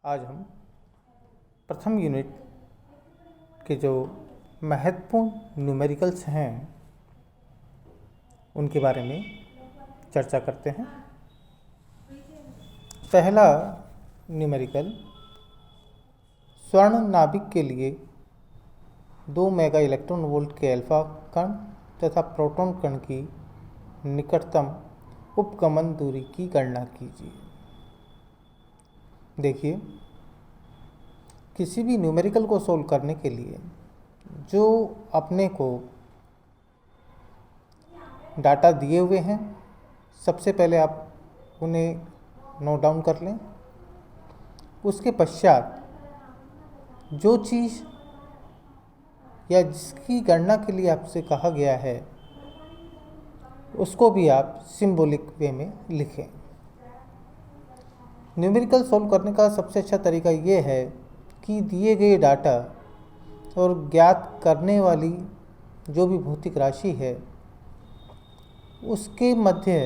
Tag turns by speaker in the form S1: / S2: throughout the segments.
S1: आज हम प्रथम यूनिट के जो महत्वपूर्ण न्यूमेरिकल्स हैं उनके बारे में चर्चा करते हैं। पहला न्यूमेरिकल स्वर्ण नाभिक के लिए 2 मेगा इलेक्ट्रॉन वोल्ट के अल्फा कण तथा प्रोटॉन कण की निकटतम उपगमन दूरी की गणना कीजिए। देखिए, किसी भी न्यूमेरिकल को सोल्व करने के लिए जो अपने को डाटा दिए हुए हैं, सबसे पहले आप उन्हें नोट डाउन कर लें। उसके पश्चात जो चीज़ या जिसकी गणना के लिए आपसे कहा गया है उसको भी आप सिंबॉलिक वे में लिखें। न्यूमेरिकल सॉल्व करने का सबसे अच्छा तरीका ये है कि दिए गए डाटा और ज्ञात करने वाली जो भी भौतिक राशि है उसके मध्य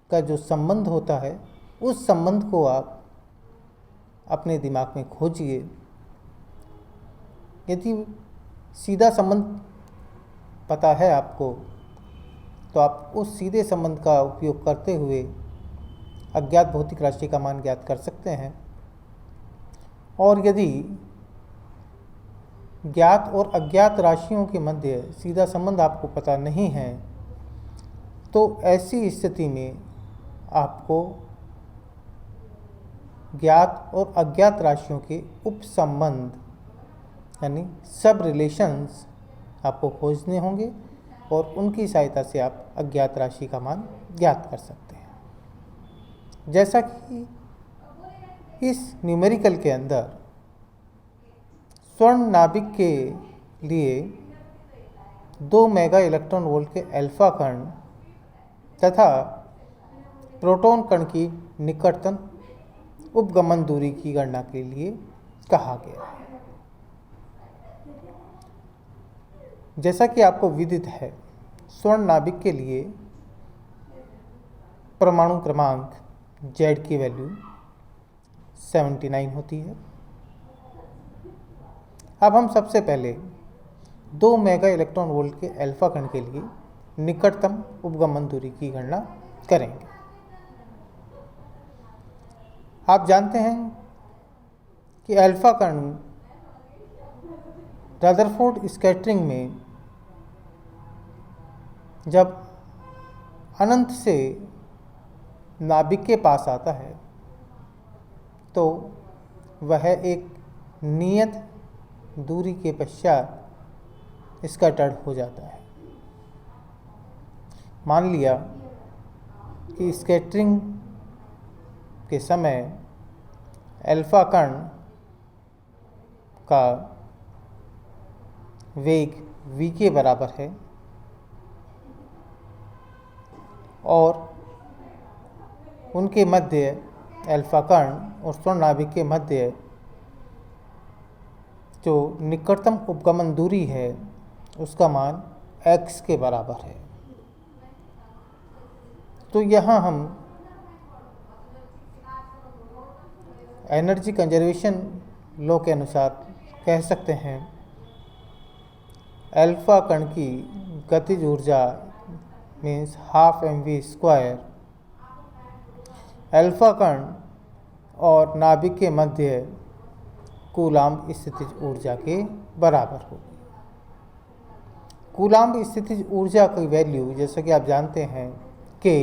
S1: का जो संबंध होता है उस संबंध को आप अपने दिमाग में खोजिए। यदि सीधा संबंध पता है आपको तो आप उस सीधे संबंध का उपयोग करते हुए अज्ञात भौतिक राशि का मान ज्ञात कर सकते हैं। और यदि ज्ञात और अज्ञात राशियों के मध्य सीधा संबंध आपको पता नहीं है तो ऐसी स्थिति में आपको ज्ञात और अज्ञात राशियों के उपसंबंध यानी सब रिलेशंस आपको खोजने होंगे और उनकी सहायता से आप अज्ञात राशि का मान ज्ञात कर सकते हैं। जैसा कि इस न्यूमेरिकल के अंदर स्वर्ण नाभिक के लिए 2 मेगा इलेक्ट्रॉन वोल्ट के अल्फा कण तथा प्रोटॉन कण की निकटतम उपगमन दूरी की गणना के लिए कहा गया है। जैसा कि आपको विदित है, स्वर्ण नाभिक के लिए परमाणु क्रमांक Z की वैल्यू 79 होती है। अब हम सबसे पहले 2 मेगा इलेक्ट्रॉन वोल्ट के अल्फा कण के लिए निकटतम उपगमन दूरी की गणना करेंगे। आप जानते हैं कि अल्फा कण रदरफोर्ड स्कैटरिंग में जब अनंत से नाभिक के पास आता है तो वह एक नियत दूरी के पश्चात स्कैटर्ड हो जाता है। मान लिया कि स्कैटरिंग के समय अल्फा कण का वेग v के बराबर है और उनके मध्य अल्फा कण और स्वर्ण नाभिक के मध्य जो निकटतम उपगमन दूरी है उसका मान x के बराबर है। तो यहाँ हम एनर्जी कंजर्वेशन लॉ के अनुसार कह सकते हैं अल्फा कण की गतिज ऊर्जा मीन्स हाफ mv²। अल्फा कण और नाभिक के मध्य कूलाम्ब स्थितिज ऊर्जा के बराबर होगी। कूलाम्ब स्थितिज ऊर्जा की वैल्यू जैसा कि आप जानते हैं कि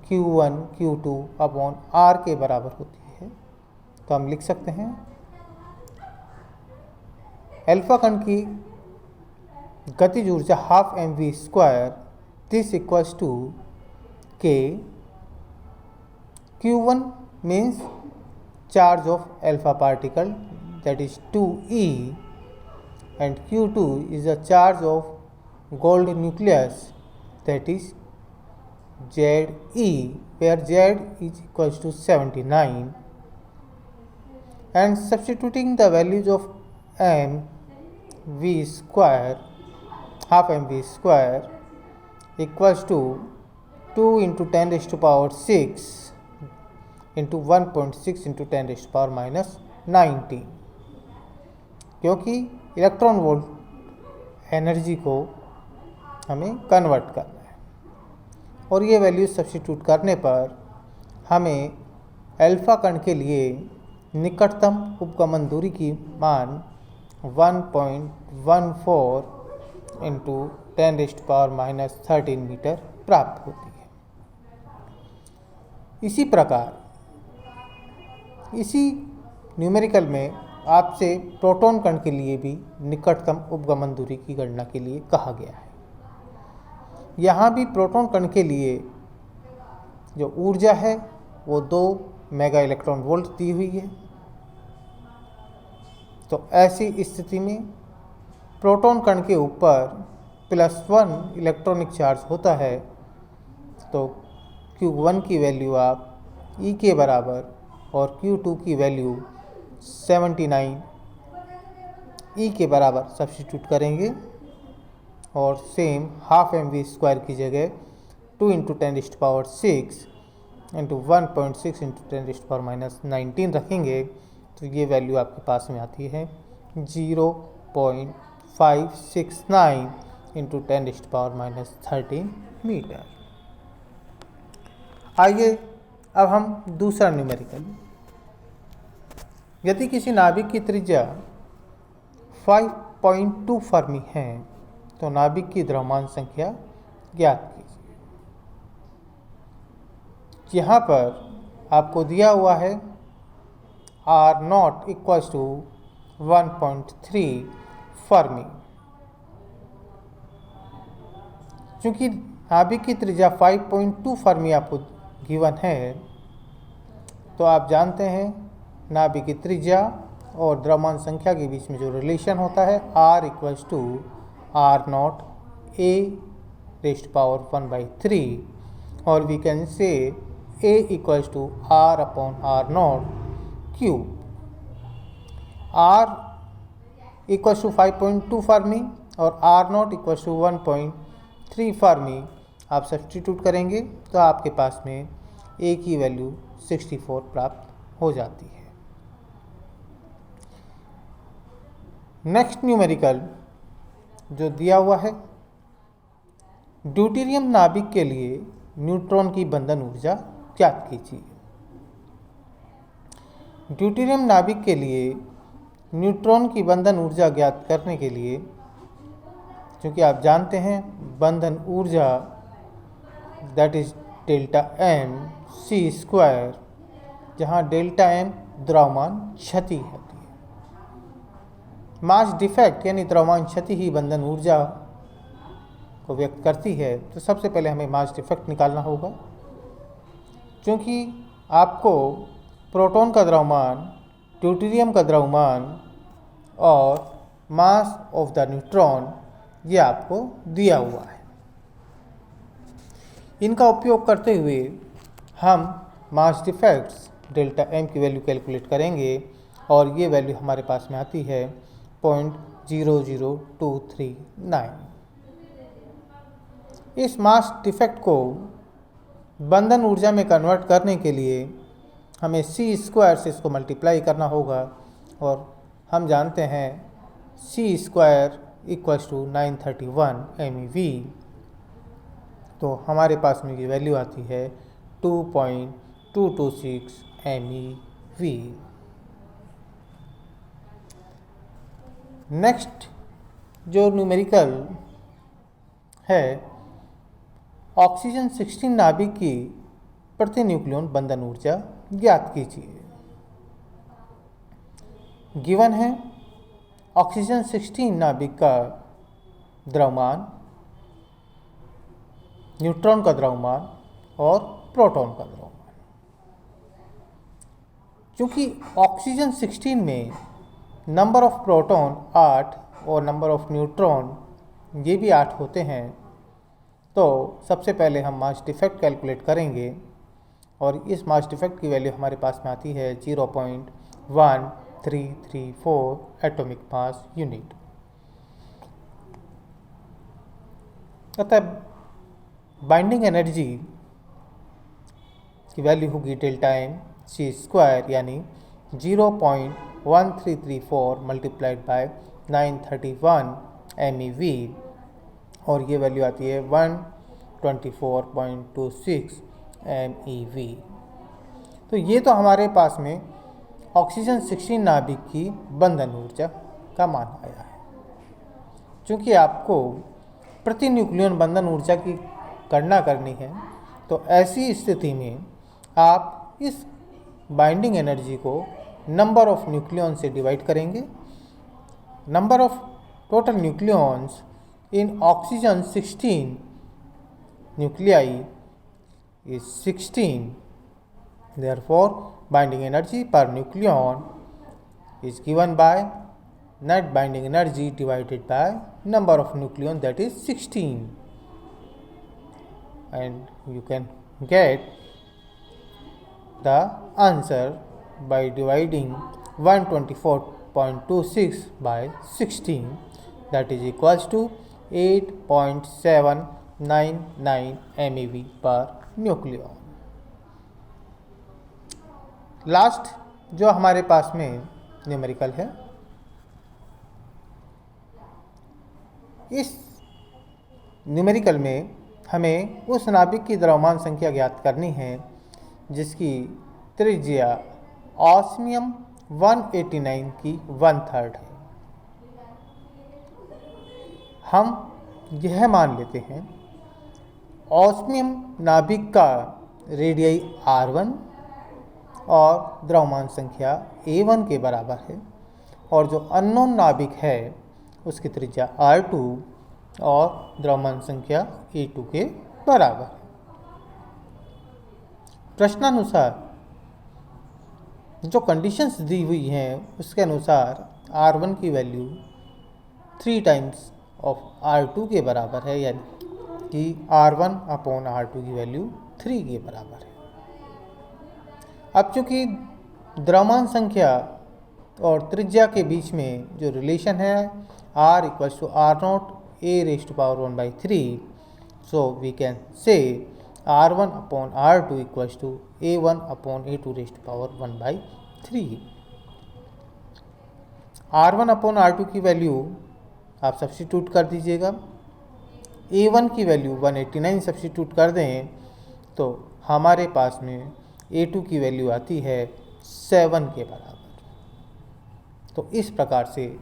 S1: Q1 Q2 अपॉन R के बराबर होती है। तो हम लिख सकते हैं अल्फा कण की गतिज ऊर्जा half mv², this equals to K Q1 means charge of alpha particle, that is 2e, and Q2 is the charge of gold nucleus, that is Ze, where Z is equals to 79, and substituting the values of mv², half mv² equals to 2 into 10 raised to power 6 into 1.6 into 10⁻⁻⁹ क्योंकि electron volt energy को हमें convert करना है। और ये value substitute करने पर हमें अल्फा कण के लिए निकटतम उपगमन दूरी की मान 1.14 इंटू 10⁻⁻13 मीटर प्राप्त होती है। इसी प्रकार इसी न्यूमेरिकल में आपसे प्रोटॉन कण के लिए भी निकटतम उपगमन दूरी की गणना के लिए कहा गया है। यहाँ भी प्रोटॉन कण के लिए जो ऊर्जा है वो 2 मेगा इलेक्ट्रॉन वोल्ट दी हुई है। तो ऐसी स्थिति में प्रोटॉन कण के ऊपर +1 इलेक्ट्रॉनिक चार्ज होता है, तो Q1 की वैल्यू आप E के बराबर और Q2 की वैल्यू 79 E के बराबर सब्स्टिट्यूट करेंगे और सेम ½ mv² की जगह 2 इंटू 10⁻⁶ इंटू 1.6 इंटू 10⁻⁻19 रखेंगे, तो ये वैल्यू आपके पास में आती है 0.569 इंटू 10⁻⁻13 मीटर। आइए अब हम दूसरा न्यूमेरिकल, यदि किसी नाभिक की त्रिज्या 5.2 फर्मी है तो नाभिक की द्रव्यमान संख्या ज्ञात कीजिए। यहाँ पर आपको दिया हुआ है R0 इक्वल्स टू 1.3 फर्मी। चूँकि नाभिक की त्रिज्या 5.2 फर्मी आपको गिवन है, तो आप जानते हैं नाभिक की त्रिज्या और द्रव्यमान संख्या के बीच में जो रिलेशन होता है R equals to R0 a⁻⁴ और we can say A equals to R/R0 cube. R equals to 5.2 fermi और R0 इक्वल्स टू 1.3 फर्मी आप सब्स्टिट्यूट करेंगे तो आपके पास में A की वैल्यू 64 प्राप्त हो जाती है। नेक्स्ट न्यूमेरिकल जो दिया हुआ है, ड्यूटेरियम नाभिक के लिए न्यूट्रॉन की बंधन ऊर्जा ज्ञात कीजिए। ड्यूटेरियम नाभिक के लिए न्यूट्रॉन की बंधन ऊर्जा ज्ञात करने के लिए, क्योंकि आप जानते हैं बंधन ऊर्जा दैट इज Δmc², जहाँ Δm द्रव्यमान क्षति होती है। मास डिफेक्ट यानी द्रव्यमान क्षति ही बंधन ऊर्जा को व्यक्त करती है। तो सबसे पहले हमें मास डिफेक्ट निकालना होगा। क्योंकि आपको प्रोटॉन का द्रव्यमान, ड्यूटेरियम का द्रव्यमान और मास ऑफ द न्यूट्रॉन ये आपको दिया हुआ है। इनका उपयोग करते हुए हम मास डिफेक्ट्स Δm की वैल्यू कैलकुलेट करेंगे और ये वैल्यू हमारे पास में आती है 0.00239। इस मास डिफेक्ट को बंधन ऊर्जा में कन्वर्ट करने के लिए हमें c² से इसको मल्टीप्लाई करना होगा और हम जानते हैं c² इक्वल्स टू 931 MeV। तो हमारे पास में ये वैल्यू आती है 2.226 MeV। नेक्स्ट जो न्यूमेरिकल है, ऑक्सीजन 16 नाभिक की प्रति न्यूक्लियन बंधन ऊर्जा ज्ञात कीजिए। गिवन है ऑक्सीजन 16 नाभिक का द्रव्यमान, न्यूट्रॉन का द्रव्यमान और प्रोटॉन का द्रव्यमान। क्योंकि ऑक्सीजन 16 में नंबर ऑफ प्रोटॉन 8 और नंबर ऑफ न्यूट्रॉन ये भी 8 होते हैं, तो सबसे पहले हम मास डिफेक्ट कैलकुलेट करेंगे और इस मास डिफेक्ट की वैल्यू हमारे पास में आती है 0.1334 एटॉमिक मास यूनिट। अतः बाइंडिंग एनर्जी की वैल्यू होगी ΔM सी स्क्वायर यानी 0.1334 मल्टीप्लाइड बाय 931 MeV, और ये वैल्यू आती है 124.26 MeV। तो ये तो हमारे पास में ऑक्सीजन 16 नाभिक की बंधन ऊर्जा का मान आया है। चूँकि आपको प्रति न्यूक्लियन बंधन ऊर्जा की गणना करनी है, तो ऐसी स्थिति में आप इस बाइंडिंग एनर्जी को नंबर ऑफ न्यूक्लियन से डिवाइड करेंगे। Number of total nucleons in oxygen 16 nuclei is 16. Therefore, binding energy per nucleon is given by net binding energy divided by number of nucleon, that is 16. And you can get the answer by dividing 124.26 by 16, that is equals to 8.799 MeV per nucleon. Last जो हमारे पास में numerical है, इस numerical में हमें उस नाभिक की द्रव्यमान संख्या ज्ञात करनी है जिसकी त्रिज्या ऑस्मियम 189 की 1/3 है। हम यह मान लेते हैं ऑस्मियम नाभिक का रेडियस R1 और द्रव्यमान संख्या A1 के बराबर है, और जो अननोन नाभिक है उसकी त्रिज्या R2 और द्रव्यमान संख्या A2 के बराबर है। प्रश्नानुसार जो कंडीशंस दी हुई हैं उसके अनुसार R1 की वैल्यू 3 टाइम्स ऑफ R2 के बराबर है, यानी कि R1/R2 की वैल्यू 3 के बराबर है। अब चूँकि द्रव्यमान संख्या और त्रिज्या के बीच में जो रिलेशन है R = R0 a⁻⁴, so we can से R1/R2 = a1/a2⁴। R1/R2 की वैल्यू आप सब्स्टिट्यूट कर दीजिएगा, A1 की वैल्यू 189 सब्स्टिट्यूट कर दें तो हमारे पास में A2 की वैल्यू आती है 7 के बराबर। तो इस प्रकार से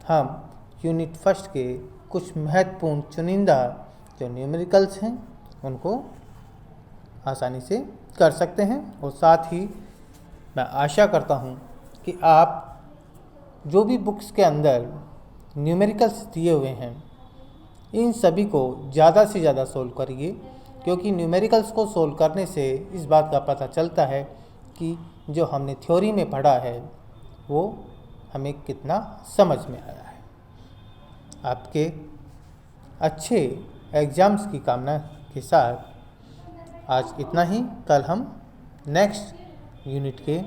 S1: हम यूनिट फर्स्ट के कुछ महत्वपूर्ण चुनिंदा जो न्यूमेरिकल्स हैं उनको आसानी से कर सकते हैं। और साथ ही मैं आशा करता हूँ कि आप जो भी बुक्स के अंदर न्यूमेरिकल्स दिए हुए हैं इन सभी को ज़्यादा से ज़्यादा सोल्व करिए, क्योंकि न्यूमेरिकल्स को सोल्व करने से इस बात का पता चलता है कि जो हमने थ्योरी में पढ़ा है वो हमें कितना समझ में आया है। आपके अच्छे एग्ज़ाम्स की कामना के साथ आज इतना ही। कल हम नेक्स्ट यूनिट के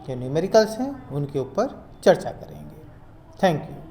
S1: जो न्यूमेरिकल्स हैं उनके ऊपर चर्चा करेंगे। Thank you.